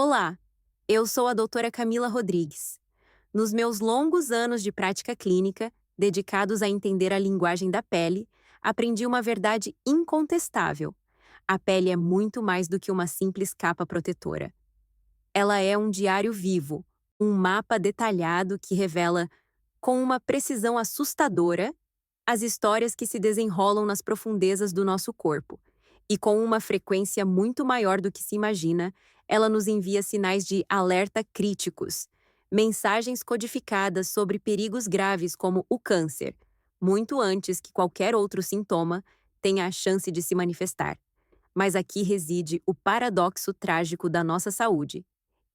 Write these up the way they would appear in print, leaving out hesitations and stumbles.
Olá, eu sou a doutora Camila Rodrigues. Nos meus longos anos de prática clínica, dedicados a entender a linguagem da pele, aprendi uma verdade incontestável. A pele é muito mais do que uma simples capa protetora. Ela é um diário vivo, um mapa detalhado que revela, com uma precisão assustadora, as histórias que se desenrolam nas profundezas do nosso corpo. E com uma frequência muito maior do que se imagina, ela nos envia sinais de alerta críticos, mensagens codificadas sobre perigos graves como o câncer, muito antes que qualquer outro sintoma tenha a chance de se manifestar. Mas aqui reside o paradoxo trágico da nossa saúde.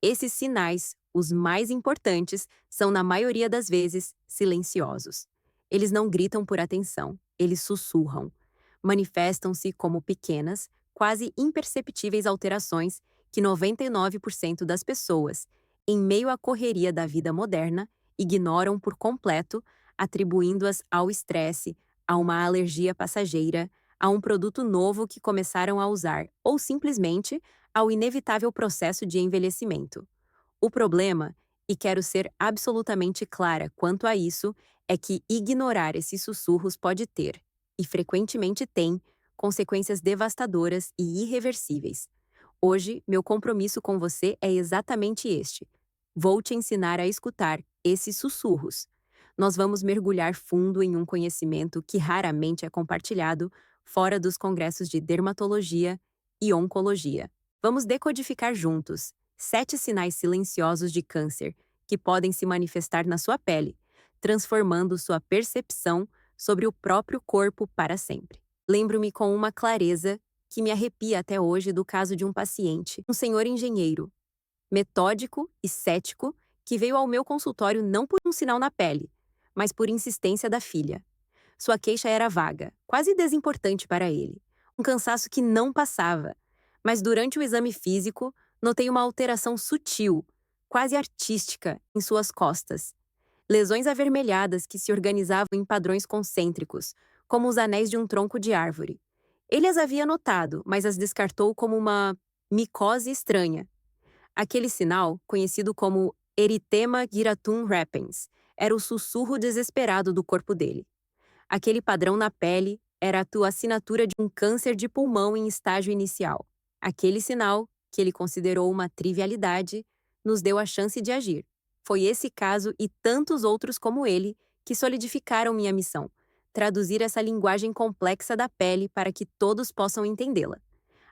Esses sinais, os mais importantes, são, na maioria das vezes, silenciosos. Eles não gritam por atenção, eles sussurram. Manifestam-se como pequenas, quase imperceptíveis alterações que 99% das pessoas, em meio à correria da vida moderna, ignoram por completo, atribuindo-as ao estresse, a uma alergia passageira, a um produto novo que começaram a usar ou simplesmente ao inevitável processo de envelhecimento. O problema, e quero ser absolutamente clara quanto a isso, é que ignorar esses sussurros pode ter, e frequentemente tem, consequências devastadoras e irreversíveis. Hoje, meu compromisso com você é exatamente este. Vou te ensinar a escutar esses sussurros. Nós vamos mergulhar fundo em um conhecimento que raramente é compartilhado fora dos congressos de dermatologia e oncologia. Vamos decodificar juntos 7 sinais silenciosos de câncer que podem se manifestar na sua pele, transformando sua percepção sobre o próprio corpo para sempre. Lembro-me com uma clareza que me arrepia até hoje do caso de um paciente, um senhor engenheiro, metódico e cético, que veio ao meu consultório não por um sinal na pele, mas por insistência da filha. Sua queixa era vaga, quase desimportante para ele. Um cansaço que não passava. Mas durante o exame físico, notei uma alteração sutil, quase artística, em suas costas. Lesões avermelhadas que se organizavam em padrões concêntricos, como os anéis de um tronco de árvore. Ele as havia notado, mas as descartou como uma micose estranha. Aquele sinal, conhecido como eritema giratum repens, era o sussurro desesperado do corpo dele. Aquele padrão na pele era a tua assinatura de um câncer de pulmão em estágio inicial. Aquele sinal, que ele considerou uma trivialidade, nos deu a chance de agir. Foi esse caso e tantos outros como ele que solidificaram minha missão: traduzir essa linguagem complexa da pele para que todos possam entendê-la.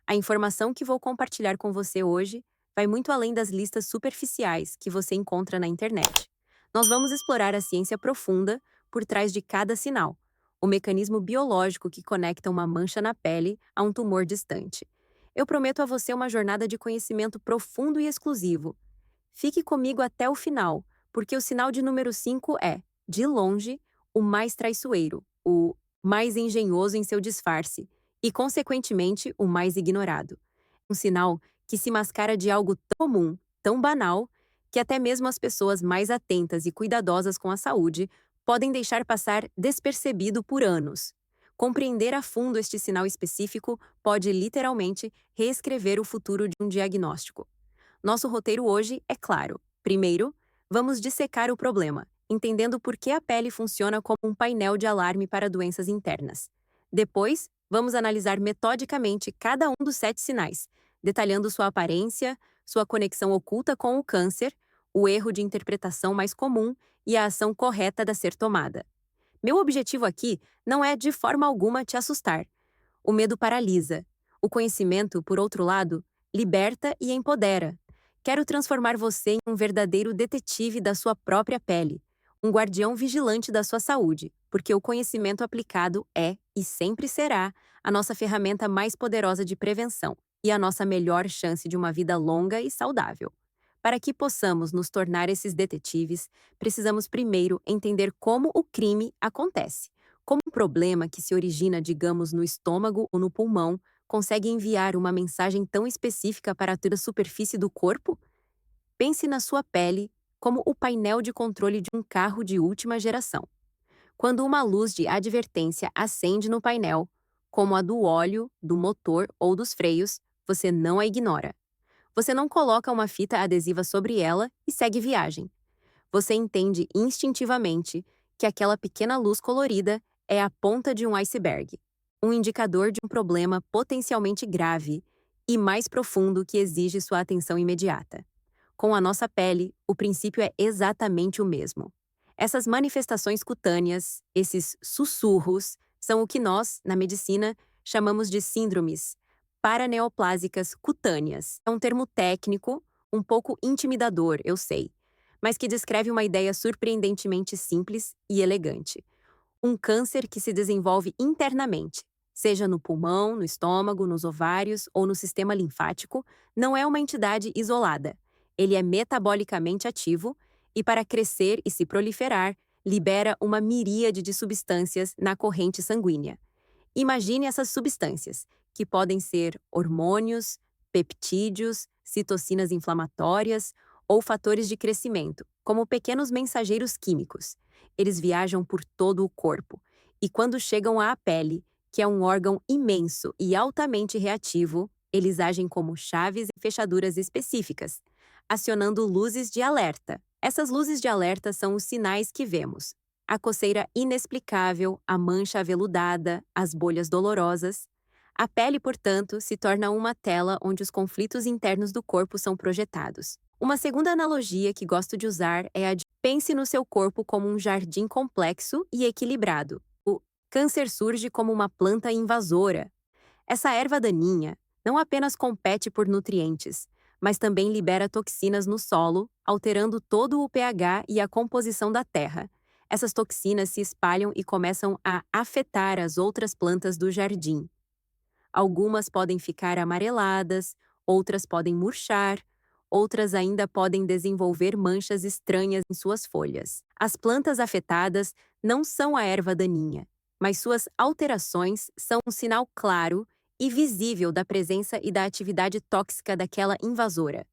A informação que vou compartilhar com você hoje vai muito além das listas superficiais que você encontra na internet. Nós vamos explorar a ciência profunda por trás de cada sinal, o mecanismo biológico que conecta uma mancha na pele a um tumor distante. Eu prometo a você uma jornada de conhecimento profundo e exclusivo. Fique comigo até o final, porque o sinal de número 5 é, de longe, o mais traiçoeiro, o mais engenhoso em seu disfarce e, consequentemente, o mais ignorado. Um sinal que se mascara de algo tão comum, tão banal, que até mesmo as pessoas mais atentas e cuidadosas com a saúde podem deixar passar despercebido por anos. Compreender a fundo este sinal específico pode literalmente reescrever o futuro de um diagnóstico. Nosso roteiro hoje é claro. Primeiro, vamos dissecar o problema, entendendo por que a pele funciona como um painel de alarme para doenças internas. Depois, vamos analisar metodicamente cada um dos 7 sinais, detalhando sua aparência, sua conexão oculta com o câncer, o erro de interpretação mais comum e a ação correta da ser tomada. Meu objetivo aqui não é de forma alguma te assustar. O medo paralisa. O conhecimento, por outro lado, liberta e empodera. Quero transformar você em um verdadeiro detetive da sua própria pele, um guardião vigilante da sua saúde, porque o conhecimento aplicado é, e sempre será, a nossa ferramenta mais poderosa de prevenção e a nossa melhor chance de uma vida longa e saudável. Para que possamos nos tornar esses detetives, precisamos primeiro entender como o crime acontece. Como um problema que se origina, digamos, no estômago ou no pulmão, consegue enviar uma mensagem tão específica para toda a superfície do corpo? Pense na sua pele como o painel de controle de um carro de última geração. Quando uma luz de advertência acende no painel, como a do óleo, do motor ou dos freios, você não a ignora. Você não coloca uma fita adesiva sobre ela e segue viagem. Você entende instintivamente que aquela pequena luz colorida é a ponta de um iceberg, um indicador de um problema potencialmente grave e mais profundo que exige sua atenção imediata. Com a nossa pele, o princípio é exatamente o mesmo. Essas manifestações cutâneas, esses sussurros, são o que nós, na medicina, chamamos de síndromes paraneoplásicas cutâneas. É um termo técnico, um pouco intimidador, eu sei, mas que descreve uma ideia surpreendentemente simples e elegante. Um câncer que se desenvolve internamente, seja no pulmão, no estômago, nos ovários ou no sistema linfático, não é uma entidade isolada. Ele é metabolicamente ativo e, para crescer e se proliferar, libera uma miríade de substâncias na corrente sanguínea. Imagine essas substâncias, que podem ser hormônios, peptídeos, citocinas inflamatórias ou fatores de crescimento, como pequenos mensageiros químicos. Eles viajam por todo o corpo e, quando chegam à pele, que é um órgão imenso e altamente reativo, eles agem como chaves e fechaduras específicas, acionando luzes de alerta. Essas luzes de alerta são os sinais que vemos: a coceira inexplicável, a mancha aveludada, as bolhas dolorosas. A pele, portanto, se torna uma tela onde os conflitos internos do corpo são projetados. Uma segunda analogia que gosto de usar é a de: pense no seu corpo como um jardim complexo e equilibrado. O câncer surge como uma planta invasora. Essa erva daninha não apenas compete por nutrientes, mas também libera toxinas no solo, alterando todo o pH e a composição da terra. Essas toxinas se espalham e começam a afetar as outras plantas do jardim. Algumas podem ficar amareladas, outras podem murchar, outras ainda podem desenvolver manchas estranhas em suas folhas. As plantas afetadas não são a erva daninha, mas suas alterações são um sinal claro e visível da presença e da atividade tóxica daquela invasora.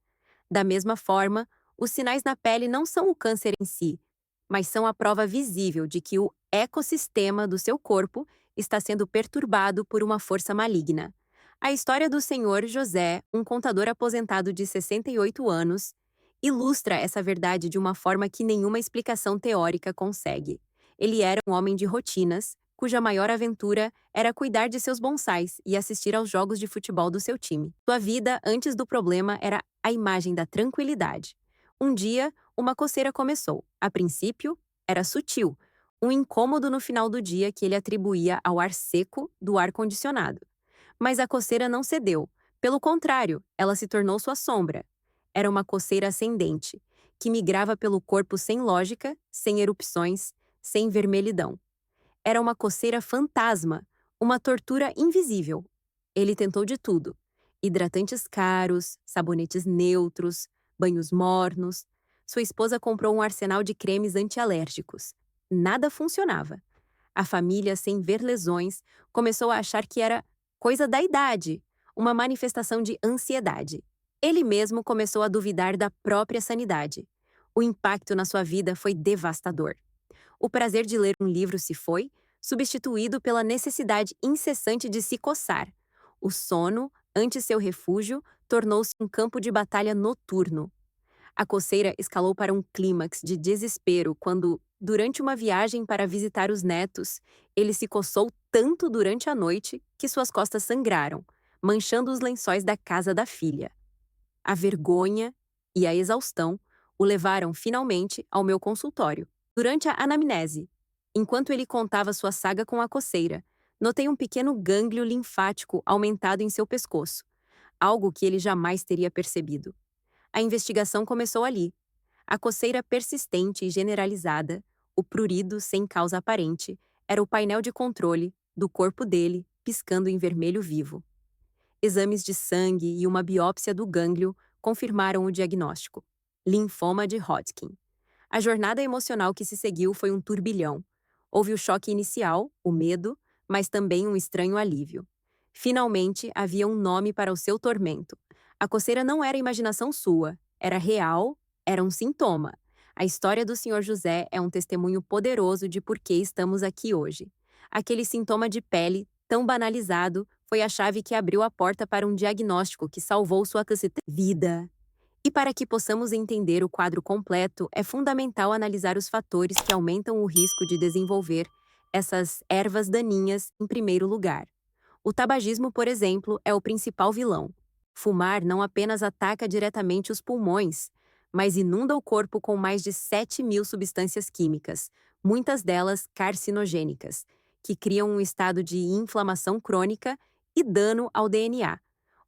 Da mesma forma, os sinais na pele não são o câncer em si, mas são a prova visível de que o ecossistema do seu corpo está sendo perturbado por uma força maligna. A história do Senhor José, um contador aposentado de 68 anos, ilustra essa verdade de uma forma que nenhuma explicação teórica consegue. Ele era um homem de rotinas, cuja maior aventura era cuidar de seus bonsais e assistir aos jogos de futebol do seu time. Sua vida, antes do problema, era a imagem da tranquilidade. Um dia, uma coceira começou. A princípio, era sutil, um incômodo no final do dia que ele atribuía ao ar seco do ar-condicionado. Mas a coceira não cedeu. Pelo contrário, ela se tornou sua sombra. Era uma coceira ascendente, que migrava pelo corpo sem lógica, sem erupções, sem vermelhidão. Era uma coceira fantasma, uma tortura invisível. Ele tentou de tudo: hidratantes caros, sabonetes neutros, banhos mornos. Sua esposa comprou um arsenal de cremes antialérgicos. Nada funcionava. A família, sem ver lesões, começou a achar que era coisa da idade, uma manifestação de ansiedade. Ele mesmo começou a duvidar da própria sanidade. O impacto na sua vida foi devastador. O prazer de ler um livro se foi, substituído pela necessidade incessante de se coçar. O sono, antes seu refúgio, tornou-se um campo de batalha noturno. A coceira escalou para um clímax de desespero quando, durante uma viagem para visitar os netos, ele se coçou tanto durante a noite que suas costas sangraram, manchando os lençóis da casa da filha. A vergonha e a exaustão o levaram finalmente ao meu consultório. Durante a anamnese, enquanto ele contava sua saga com a coceira, notei um pequeno gânglio linfático aumentado em seu pescoço, algo que ele jamais teria percebido. A investigação começou ali. A coceira persistente e generalizada, o prurido sem causa aparente, era o painel de controle do corpo dele piscando em vermelho vivo. Exames de sangue e uma biópsia do gânglio confirmaram o diagnóstico: linfoma de Hodgkin. A jornada emocional que se seguiu foi um turbilhão. Houve o choque inicial, o medo, mas também um estranho alívio. Finalmente, havia um nome para o seu tormento. A coceira não era imaginação sua, era real, era um sintoma. A história do Sr. José é um testemunho poderoso de por que estamos aqui hoje. Aquele sintoma de pele, tão banalizado, foi a chave que abriu a porta para um diagnóstico que salvou sua vida. E para que possamos entender o quadro completo, é fundamental analisar os fatores que aumentam o risco de desenvolver essas ervas daninhas em primeiro lugar. O tabagismo, por exemplo, é o principal vilão. Fumar não apenas ataca diretamente os pulmões, mas inunda o corpo com mais de 7.000 substâncias químicas, muitas delas carcinogênicas, que criam um estado de inflamação crônica e dano ao DNA,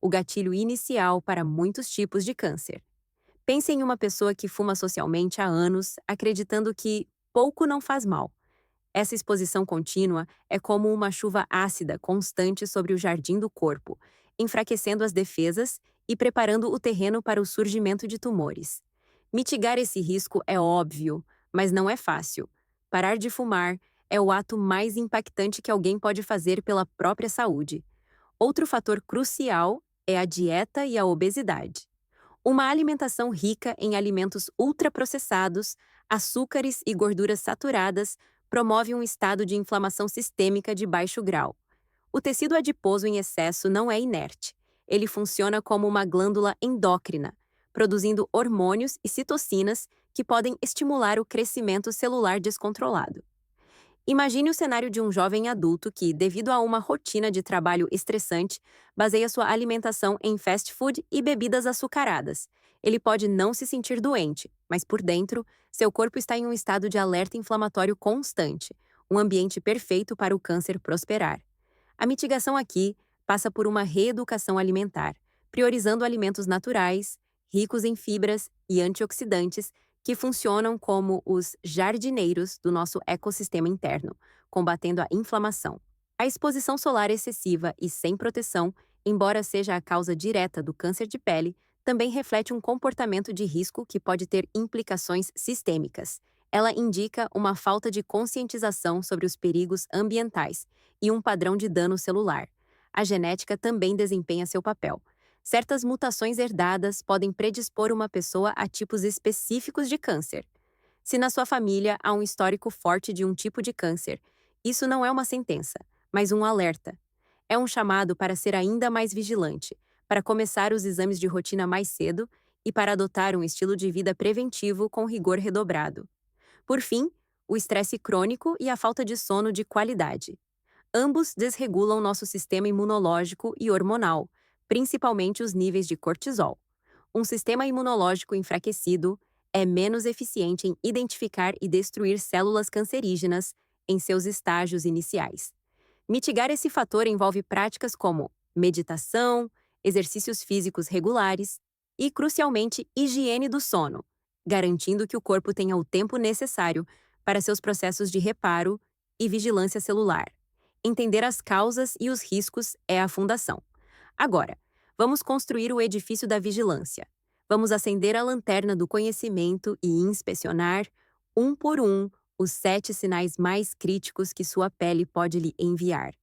o gatilho inicial para muitos tipos de câncer. Pense em uma pessoa que fuma socialmente há anos, acreditando que pouco não faz mal. Essa exposição contínua é como uma chuva ácida constante sobre o jardim do corpo, enfraquecendo as defesas e preparando o terreno para o surgimento de tumores. Mitigar esse risco é óbvio, mas não é fácil. Parar de fumar é o ato mais impactante que alguém pode fazer pela própria saúde. Outro fator crucial é a dieta e a obesidade. Uma alimentação rica em alimentos ultraprocessados, açúcares e gorduras saturadas promove um estado de inflamação sistêmica de baixo grau. O tecido adiposo em excesso não é inerte. Ele funciona como uma glândula endócrina, produzindo hormônios e citocinas que podem estimular o crescimento celular descontrolado. Imagine o cenário de um jovem adulto que, devido a uma rotina de trabalho estressante, baseia sua alimentação em fast food e bebidas açucaradas. Ele pode não se sentir doente, mas por dentro, seu corpo está em um estado de alerta inflamatório constante, um ambiente perfeito para o câncer prosperar. A mitigação aqui passa por uma reeducação alimentar, priorizando alimentos naturais, ricos em fibras e antioxidantes que funcionam como os jardineiros do nosso ecossistema interno, combatendo a inflamação. A exposição solar excessiva e sem proteção, embora seja a causa direta do câncer de pele, também reflete um comportamento de risco que pode ter implicações sistêmicas. Ela indica uma falta de conscientização sobre os perigos ambientais e um padrão de dano celular. A genética também desempenha seu papel. Certas mutações herdadas podem predispor uma pessoa a tipos específicos de câncer. Se na sua família há um histórico forte de um tipo de câncer, isso não é uma sentença, mas um alerta. É um chamado para ser ainda mais vigilante, para começar os exames de rotina mais cedo e para adotar um estilo de vida preventivo com rigor redobrado. Por fim, o estresse crônico e a falta de sono de qualidade. Ambos desregulam nosso sistema imunológico e hormonal, principalmente os níveis de cortisol. Um sistema imunológico enfraquecido é menos eficiente em identificar e destruir células cancerígenas em seus estágios iniciais. Mitigar esse fator envolve práticas como meditação, exercícios físicos regulares e, crucialmente, higiene do sono, garantindo que o corpo tenha o tempo necessário para seus processos de reparo e vigilância celular. Entender as causas e os riscos é a fundação. Agora, vamos construir o edifício da vigilância. Vamos acender a lanterna do conhecimento e inspecionar, um por um, os 7 sinais mais críticos que sua pele pode lhe enviar.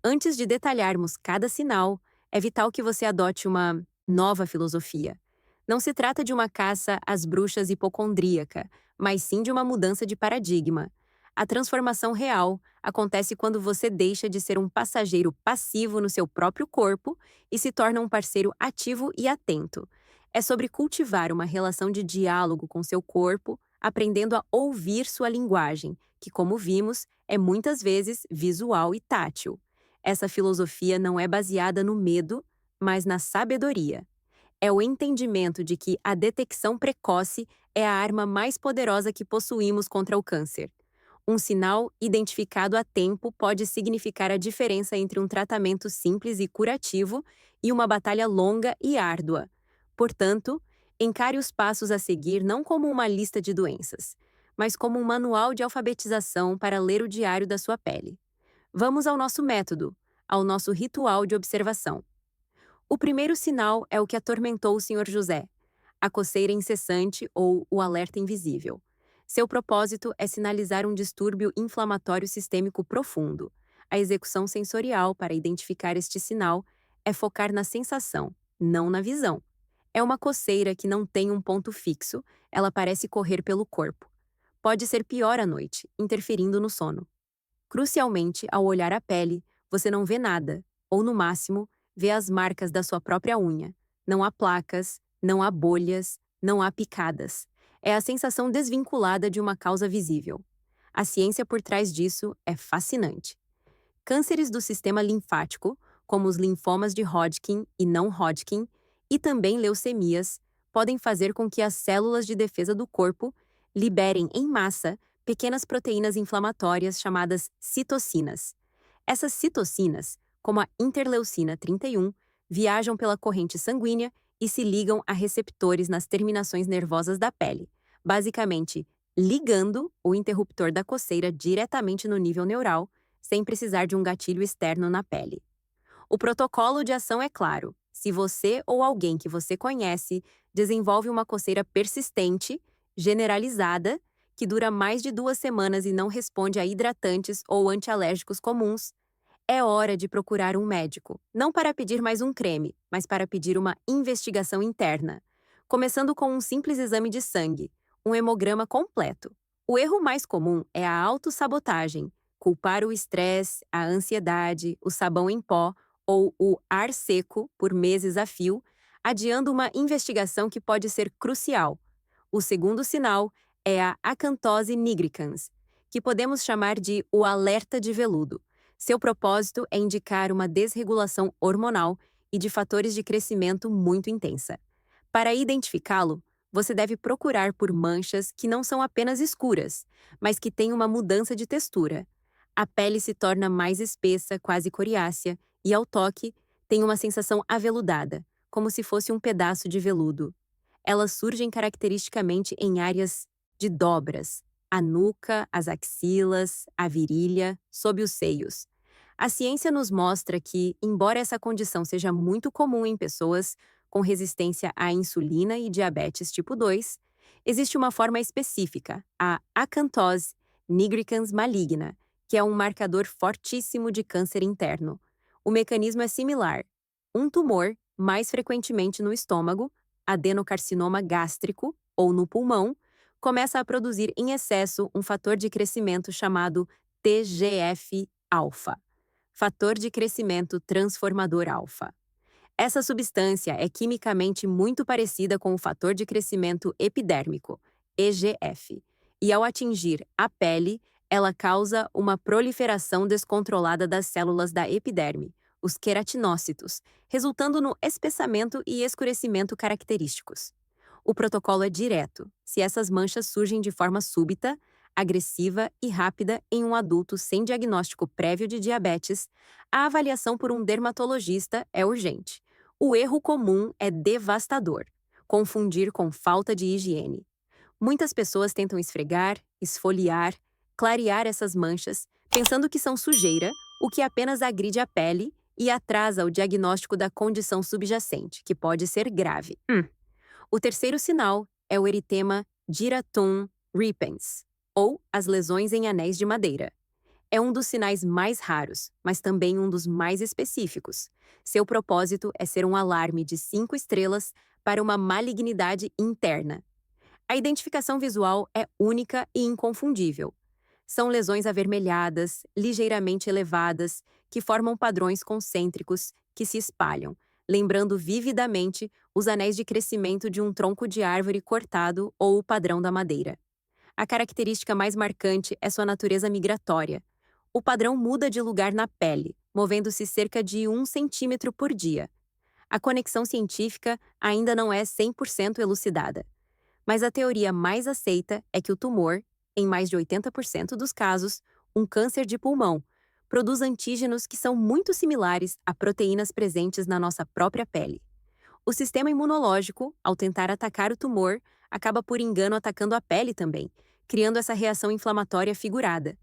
Antes de detalharmos cada sinal, é vital que você adote uma nova filosofia. Não se trata de uma caça às bruxas hipocondríaca, mas sim de uma mudança de paradigma. A transformação real acontece quando você deixa de ser um passageiro passivo no seu próprio corpo e se torna um parceiro ativo e atento. É sobre cultivar uma relação de diálogo com seu corpo, aprendendo a ouvir sua linguagem, que, como vimos, é muitas vezes visual e tátil. Essa filosofia não é baseada no medo, mas na sabedoria. É o entendimento de que a detecção precoce é a arma mais poderosa que possuímos contra o câncer. Um sinal identificado a tempo pode significar a diferença entre um tratamento simples e curativo e uma batalha longa e árdua. Portanto, encare os passos a seguir não como uma lista de doenças, mas como um manual de alfabetização para ler o diário da sua pele. Vamos ao nosso método, ao nosso ritual de observação. O primeiro sinal é o que atormentou o Sr. José, a coceira incessante ou o alerta invisível. Seu propósito é sinalizar um distúrbio inflamatório sistêmico profundo. A execução sensorial para identificar este sinal é focar na sensação, não na visão. É uma coceira que não tem um ponto fixo, ela parece correr pelo corpo. Pode ser pior à noite, interferindo no sono. Crucialmente, ao olhar a pele, você não vê nada, ou no máximo, vê as marcas da sua própria unha. Não há placas, não há bolhas, não há picadas. É a sensação desvinculada de uma causa visível. A ciência por trás disso é fascinante. Cânceres do sistema linfático, como os linfomas de Hodgkin e não Hodgkin, e também leucemias, podem fazer com que as células de defesa do corpo liberem em massa pequenas proteínas inflamatórias chamadas citocinas. Essas citocinas, como a interleucina 31, viajam pela corrente sanguínea e se ligam a receptores nas terminações nervosas da pele, basicamente ligando o interruptor da coceira diretamente no nível neural, sem precisar de um gatilho externo na pele. O protocolo de ação é claro. Se você ou alguém que você conhece desenvolve uma coceira persistente, generalizada, que dura mais de 2 semanas e não responde a hidratantes ou antialérgicos comuns, é hora de procurar um médico, não para pedir mais um creme, mas para pedir uma investigação interna, começando com um simples exame de sangue, um hemograma completo. O erro mais comum é a autossabotagem, culpar o estresse, a ansiedade, o sabão em pó ou o ar seco por meses a fio, adiando uma investigação que pode ser crucial. O segundo sinal é a acantose nigricans, que podemos chamar de o alerta de veludo. Seu propósito é indicar uma desregulação hormonal e de fatores de crescimento muito intensa. Para identificá-lo, você deve procurar por manchas que não são apenas escuras, mas que têm uma mudança de textura. A pele se torna mais espessa, quase coriácea, e ao toque, tem uma sensação aveludada, como se fosse um pedaço de veludo. Elas surgem caracteristicamente em áreas de dobras, a nuca, as axilas, a virilha, sob os seios. A ciência nos mostra que, embora essa condição seja muito comum em pessoas com resistência à insulina e diabetes tipo 2, existe uma forma específica, a acantose nigricans maligna, que é um marcador fortíssimo de câncer interno. O mecanismo é similar. Um tumor, mais frequentemente no estômago, adenocarcinoma gástrico ou no pulmão, começa a produzir em excesso um fator de crescimento chamado TGF-alfa, fator de crescimento transformador alfa. Essa substância é quimicamente muito parecida com o fator de crescimento epidérmico, EGF, e ao atingir a pele, ela causa uma proliferação descontrolada das células da epiderme, os queratinócitos, resultando no espessamento e escurecimento característicos. O protocolo é direto. Se essas manchas surgem de forma súbita, agressiva e rápida em um adulto sem diagnóstico prévio de diabetes, a avaliação por um dermatologista é urgente. O erro comum é devastador: confundir com falta de higiene. Muitas pessoas tentam esfregar, esfoliar, clarear essas manchas, pensando que são sujeira, o que apenas agride a pele e atrasa o diagnóstico da condição subjacente, que pode ser grave. O terceiro sinal é o eritema giratum repens, ou as lesões em anéis de madeira. É um dos sinais mais raros, mas também um dos mais específicos. Seu propósito é ser um alarme de 5 estrelas para uma malignidade interna. A identificação visual é única e inconfundível. São lesões avermelhadas, ligeiramente elevadas, que formam padrões concêntricos que se espalham, lembrando vividamente os anéis de crescimento de um tronco de árvore cortado ou o padrão da madeira. A característica mais marcante é sua natureza migratória. O padrão muda de lugar na pele, movendo-se cerca de 1 centímetro por dia. A conexão científica ainda não é 100% elucidada, mas a teoria mais aceita é que o tumor, em mais de 80% dos casos, um câncer de pulmão, produz antígenos que são muito similares a proteínas presentes na nossa própria pele. O sistema imunológico, ao tentar atacar o tumor, acaba por engano atacando a pele também, criando essa reação inflamatória figurada.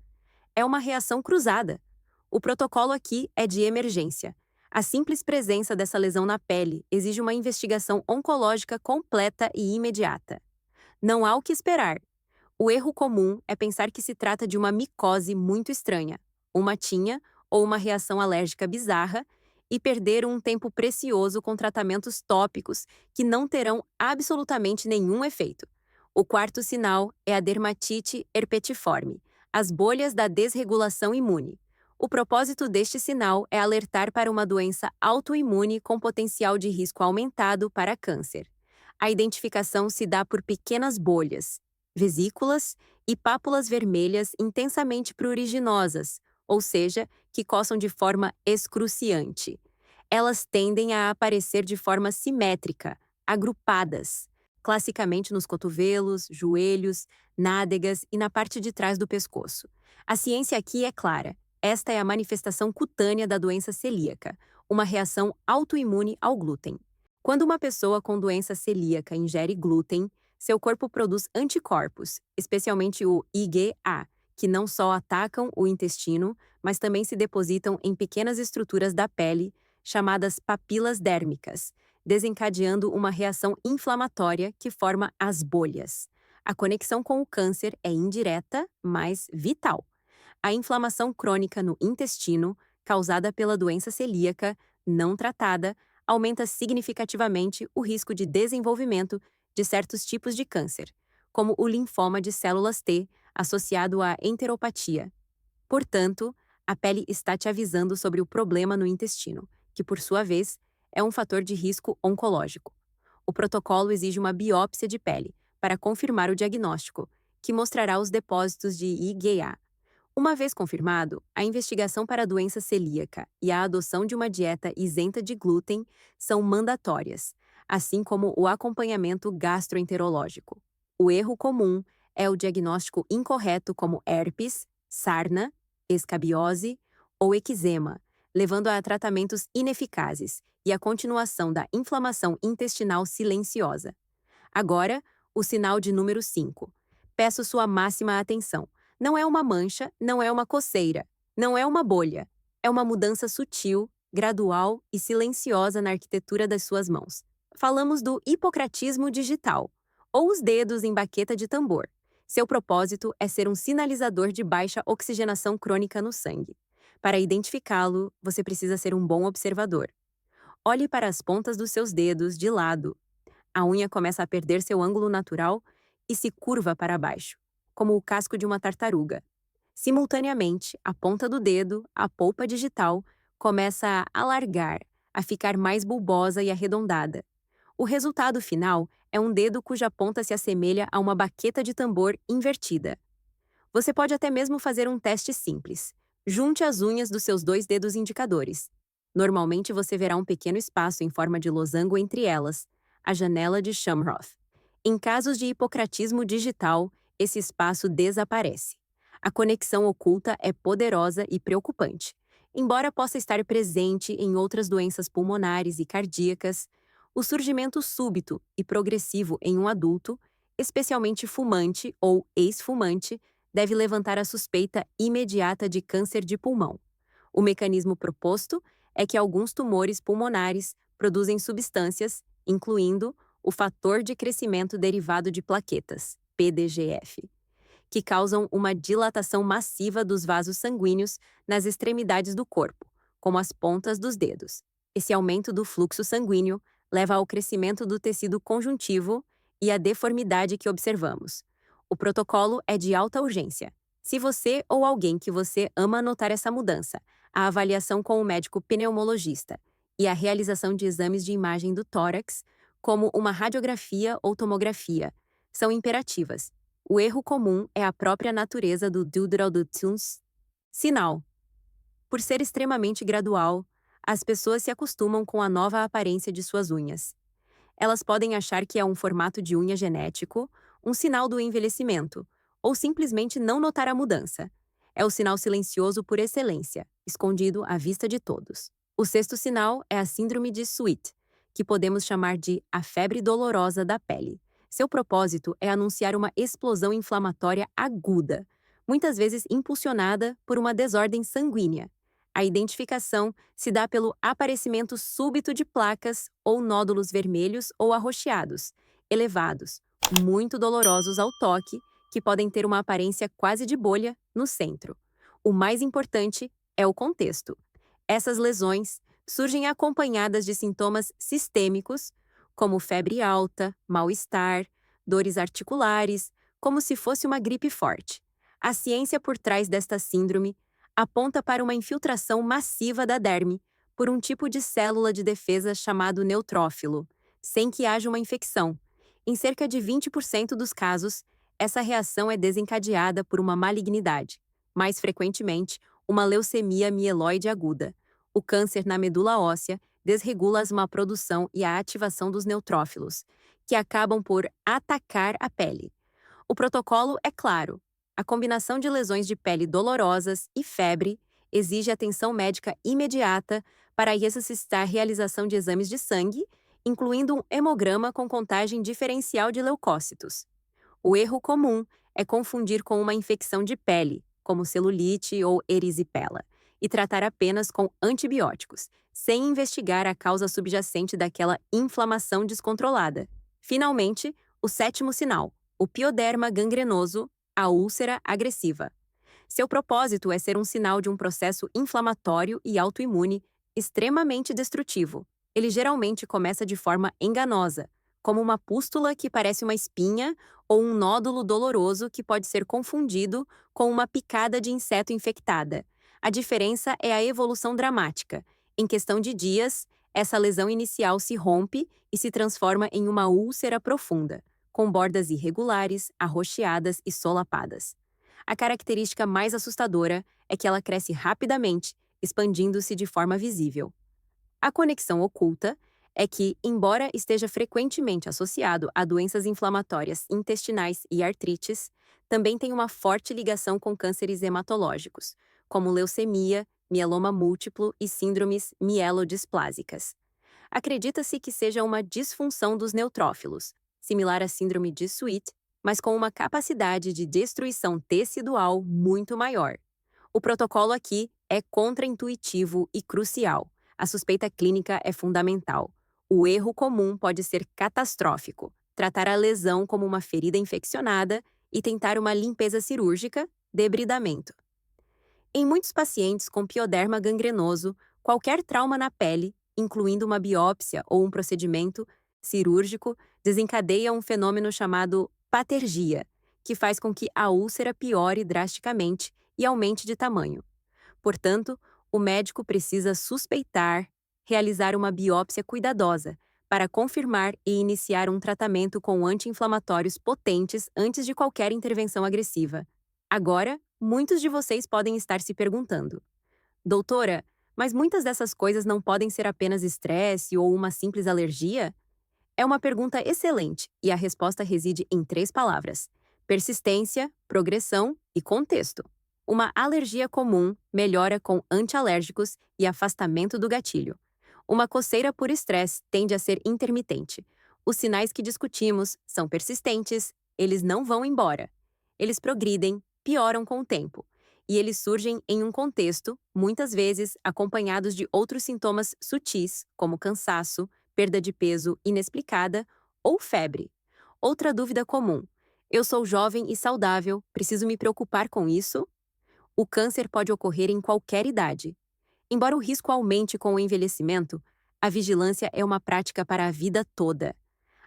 É uma reação cruzada. O protocolo aqui é de emergência. A simples presença dessa lesão na pele exige uma investigação oncológica completa e imediata. Não há o que esperar. O erro comum é pensar que se trata de uma micose muito estranha, uma tinha ou uma reação alérgica bizarra, e perder um tempo precioso com tratamentos tópicos que não terão absolutamente nenhum efeito. O quarto sinal é a dermatite herpetiforme, as bolhas da desregulação imune. O propósito deste sinal é alertar para uma doença autoimune com potencial de risco aumentado para câncer. A identificação se dá por pequenas bolhas, vesículas e pápulas vermelhas intensamente pruriginosas, ou seja, que coçam de forma excruciante. Elas tendem a aparecer de forma simétrica, agrupadas, classicamente nos cotovelos, joelhos, nádegas e na parte de trás do pescoço. A ciência aqui é clara. Esta é a manifestação cutânea da doença celíaca, uma reação autoimune ao glúten. Quando uma pessoa com doença celíaca ingere glúten, seu corpo produz anticorpos, especialmente o IgA, que não só atacam o intestino, mas também se depositam em pequenas estruturas da pele, chamadas papilas dérmicas, desencadeando uma reação inflamatória que forma as bolhas. A conexão com o câncer é indireta, mas vital. A inflamação crônica no intestino, causada pela doença celíaca, não tratada, aumenta significativamente o risco de desenvolvimento de certos tipos de câncer, como o linfoma de células T, associado à enteropatia. Portanto, a pele está te avisando sobre o problema no intestino, que, por sua vez, é um fator de risco oncológico. O protocolo exige uma biópsia de pele para confirmar o diagnóstico, que mostrará os depósitos de IgA. Uma vez confirmado, a investigação para a doença celíaca e a adoção de uma dieta isenta de glúten são mandatórias, assim como o acompanhamento gastroenterológico. O erro comum é o diagnóstico incorreto como herpes, sarna, escabiose ou eczema, levando a tratamentos ineficazes e a continuação da inflamação intestinal silenciosa. Agora, o sinal de número 5. Peço sua máxima atenção. Não é uma mancha, não é uma coceira, não é uma bolha. É uma mudança sutil, gradual e silenciosa na arquitetura das suas mãos. Falamos do hipocratismo digital, ou os dedos em baqueta de tambor. Seu propósito é ser um sinalizador de baixa oxigenação crônica no sangue. Para identificá-lo, você precisa ser um bom observador. Olhe para as pontas dos seus dedos de lado. A unha começa a perder seu ângulo natural e se curva para baixo, como o casco de uma tartaruga. Simultaneamente, a ponta do dedo, a polpa digital, começa a alargar, a ficar mais bulbosa e arredondada. O resultado final é um dedo cuja ponta se assemelha a uma baqueta de tambor invertida. Você pode até mesmo fazer um teste simples. Junte as unhas dos seus dois dedos indicadores. Normalmente você verá um pequeno espaço em forma de losango entre elas, a janela de Shamroth. Em casos de hipocratismo digital, esse espaço desaparece. A conexão oculta é poderosa e preocupante. Embora possa estar presente em outras doenças pulmonares e cardíacas, o surgimento súbito e progressivo em um adulto, especialmente fumante ou ex-fumante, deve levantar a suspeita imediata de câncer de pulmão. O mecanismo proposto é que alguns tumores pulmonares produzem substâncias, incluindo o fator de crescimento derivado de plaquetas, PDGF, que causam uma dilatação massiva dos vasos sanguíneos nas extremidades do corpo, como as pontas dos dedos. Esse aumento do fluxo sanguíneo leva ao crescimento do tecido conjuntivo e à deformidade que observamos. O protocolo é de alta urgência. Se você ou alguém que você ama notar essa mudança, a avaliação com o médico pneumologista e a realização de exames de imagem do tórax, como uma radiografia ou tomografia, são imperativas. O erro comum é a própria natureza do Doodle-Doo-Tunes. Sinal. Por ser extremamente gradual, as pessoas se acostumam com a nova aparência de suas unhas. Elas podem achar que é um formato de unha genético, um sinal do envelhecimento, ou simplesmente não notar a mudança. É o sinal silencioso por excelência, escondido à vista de todos. O sexto sinal é a síndrome de Sweet, que podemos chamar de a febre dolorosa da pele. Seu propósito é anunciar uma explosão inflamatória aguda, muitas vezes impulsionada por uma desordem sanguínea. A identificação se dá pelo aparecimento súbito de placas ou nódulos vermelhos ou arroxeados, elevados, muito dolorosos ao toque, que podem ter uma aparência quase de bolha no centro. O mais importante é o contexto. Essas lesões surgem acompanhadas de sintomas sistêmicos, como febre alta, mal-estar, dores articulares, como se fosse uma gripe forte. A ciência por trás desta síndrome aponta para uma infiltração massiva da derme por um tipo de célula de defesa chamado neutrófilo, sem que haja uma infecção. Em cerca de 20% dos casos, essa reação é desencadeada por uma malignidade, mais frequentemente, uma leucemia mieloide aguda. O câncer na medula óssea desregula a produção e a ativação dos neutrófilos, que acabam por atacar a pele. O protocolo é claro. A combinação de lesões de pele dolorosas e febre exige atenção médica imediata para necessitar a realização de exames de sangue, incluindo um hemograma com contagem diferencial de leucócitos. O erro comum é confundir com uma infecção de pele, como celulite ou erisipela, e tratar apenas com antibióticos, sem investigar a causa subjacente daquela inflamação descontrolada. Finalmente, o sétimo sinal, o pioderma gangrenoso, a úlcera agressiva. Seu propósito é ser um sinal de um processo inflamatório e autoimune extremamente destrutivo. Ele geralmente começa de forma enganosa, como uma pústula que parece uma espinha ou um nódulo doloroso que pode ser confundido com uma picada de inseto infectada. A diferença é a evolução dramática. Em questão de dias, essa lesão inicial se rompe e se transforma em uma úlcera profunda, com bordas irregulares, arroxeadas e solapadas. A característica mais assustadora é que ela cresce rapidamente, expandindo-se de forma visível. A conexão oculta é que, embora esteja frequentemente associado a doenças inflamatórias intestinais e artrites, também tem uma forte ligação com cânceres hematológicos, como leucemia, mieloma múltiplo e síndromes mielodisplásicas. Acredita-se que seja uma disfunção dos neutrófilos, similar à síndrome de Sweet, mas com uma capacidade de destruição tecidual muito maior. O protocolo aqui é contraintuitivo e crucial. A suspeita clínica é fundamental. O erro comum pode ser catastrófico: tratar a lesão como uma ferida infeccionada e tentar uma limpeza cirúrgica, debridamento. Em muitos pacientes com pioderma gangrenoso, qualquer trauma na pele, incluindo uma biópsia ou um procedimento cirúrgico, desencadeia um fenômeno chamado patergia, que faz com que a úlcera piore drasticamente e aumente de tamanho. Portanto, o médico precisa suspeitar, realizar uma biópsia cuidadosa para confirmar e iniciar um tratamento com anti-inflamatórios potentes antes de qualquer intervenção agressiva. Agora, muitos de vocês podem estar se perguntando: doutora, mas muitas dessas coisas não podem ser apenas estresse ou uma simples alergia? É uma pergunta excelente e a resposta reside em 3 palavras: persistência, progressão e contexto. Uma alergia comum melhora com antialérgicos e afastamento do gatilho. Uma coceira por estresse tende a ser intermitente. Os sinais que discutimos são persistentes, eles não vão embora. Eles progridem, pioram com o tempo. E eles surgem em um contexto, muitas vezes acompanhados de outros sintomas sutis, como cansaço, perda de peso inexplicada ou febre. Outra dúvida comum: eu sou jovem e saudável, preciso me preocupar com isso? O câncer pode ocorrer em qualquer idade. Embora o risco aumente com o envelhecimento, a vigilância é uma prática para a vida toda.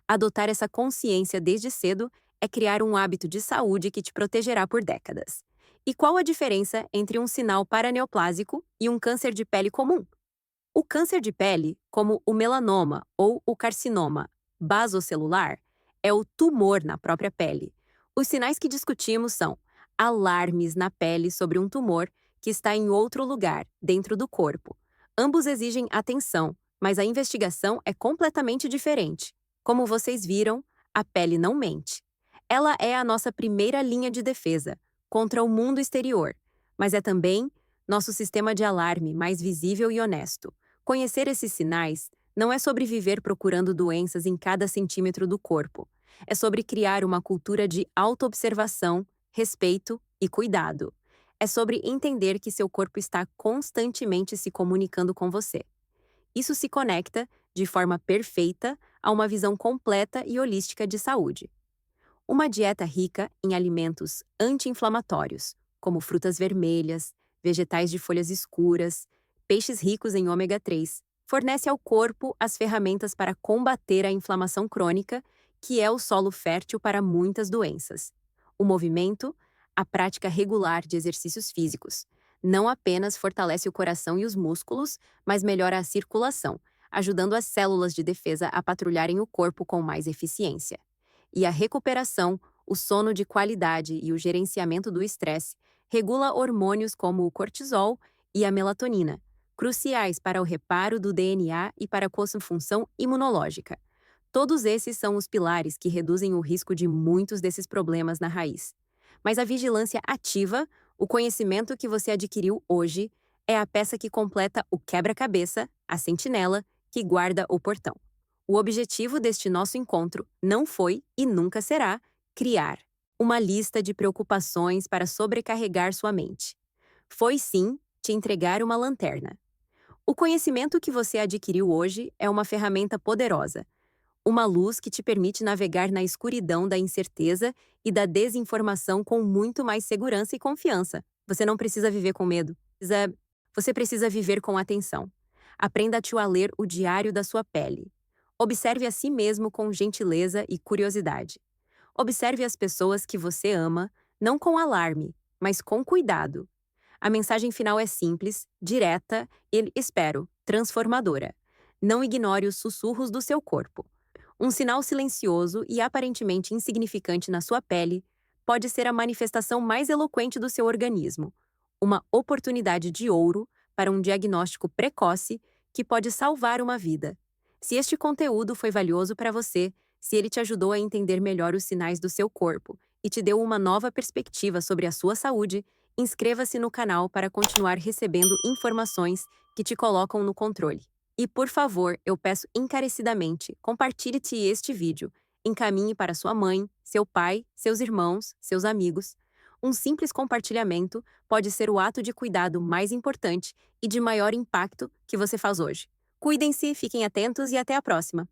Adotar essa consciência desde cedo é criar um hábito de saúde que te protegerá por décadas. E qual a diferença entre um sinal paraneoplásico e um câncer de pele comum? O câncer de pele, como o melanoma ou o carcinoma basocelular, é o tumor na própria pele. Os sinais que discutimos são alarmes na pele sobre um tumor que está em outro lugar, dentro do corpo. Ambos exigem atenção, mas a investigação é completamente diferente. Como vocês viram, a pele não mente. Ela é a nossa primeira linha de defesa contra o mundo exterior, mas é também nosso sistema de alarme mais visível e honesto. Conhecer esses sinais não é sobre viver procurando doenças em cada centímetro do corpo. É sobre criar uma cultura de autoobservação, respeito e cuidado. É sobre entender que seu corpo está constantemente se comunicando com você. Isso se conecta, de forma perfeita, a uma visão completa e holística de saúde. Uma dieta rica em alimentos anti-inflamatórios, como frutas vermelhas, vegetais de folhas escuras, peixes ricos em ômega 3, fornece ao corpo as ferramentas para combater a inflamação crônica, que é o solo fértil para muitas doenças. O movimento, a prática regular de exercícios físicos, Não apenas fortalece o coração e os músculos, mas melhora a circulação, ajudando as células de defesa a patrulharem o corpo com mais eficiência. E a recuperação, o sono de qualidade e o gerenciamento do estresse regula hormônios como o cortisol e a melatonina, cruciais para o reparo do DNA e para a função imunológica. Todos esses são os pilares que reduzem o risco de muitos desses problemas na raiz. Mas a vigilância ativa, o conhecimento que você adquiriu hoje, é a peça que completa o quebra-cabeça, a sentinela, que guarda o portão. O objetivo deste nosso encontro não foi e nunca será criar uma lista de preocupações para sobrecarregar sua mente. Foi sim te entregar uma lanterna. O conhecimento que você adquiriu hoje é uma ferramenta poderosa, uma luz que te permite navegar na escuridão da incerteza e da desinformação com muito mais segurança e confiança. Você não precisa viver com medo. Você precisa viver com atenção. Aprenda a ler o diário da sua pele. Observe a si mesmo com gentileza e curiosidade. Observe as pessoas que você ama, não com alarme, mas com cuidado. A mensagem final é simples, direta e, espero, transformadora. Não ignore os sussurros do seu corpo. Um sinal silencioso e aparentemente insignificante na sua pele pode ser a manifestação mais eloquente do seu organismo, uma oportunidade de ouro para um diagnóstico precoce que pode salvar uma vida. Se este conteúdo foi valioso para você, se ele te ajudou a entender melhor os sinais do seu corpo e te deu uma nova perspectiva sobre a sua saúde, inscreva-se no canal para continuar recebendo informações que te colocam no controle. E por favor, eu peço encarecidamente, compartilhe-te este vídeo, encaminhe para sua mãe, seu pai, seus irmãos, seus amigos. Um simples compartilhamento pode ser o ato de cuidado mais importante e de maior impacto que você faz hoje. Cuidem-se, fiquem atentos e até a próxima!